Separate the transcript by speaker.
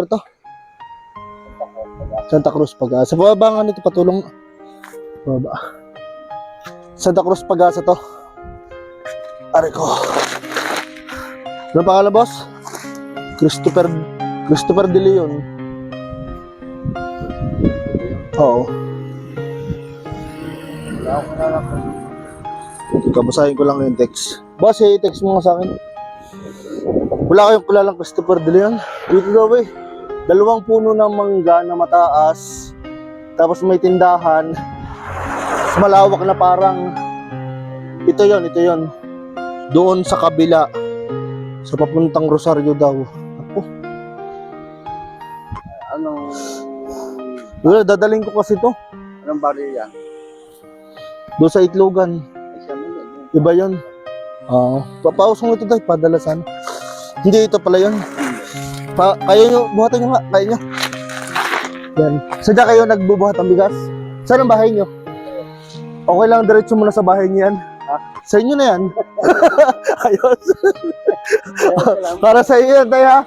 Speaker 1: lugar to? Santa Cruz, Pag-asa. Sa baba nga nito, patulong. Baba. Santa Cruz, Pag-asa to. Are ko. Ano pangalan, boss? Christopher De Leon. Oo. Kabasahin ko lang yung text. Boss, i-text mo nga sa akin. Wala kayong kilalang Christopher De Leon? Dito daw eh. 2 puno ng mangga na mataas. Tapos may tindahan. Mas malawak na parang ito yon. Doon sa kabila. Sa papuntang Rosario daw. Ako. Wala, dadaling ko kasi to.
Speaker 2: Anong baril yan?
Speaker 1: Doon sa Itlogan. Iba yun. Papausong ito tayo, padala sana. Hindi, ito pala yun. Kayo nyo, buhatan nyo nga, kayo nyo. Yan. Sadya kayo nagbubuhat ng bigas? Saan ang bahay nyo? Okay lang, diretso muna sa bahay nyo yan. Sa inyo na yan. Ayos. Para sa inyo yan tayo ha.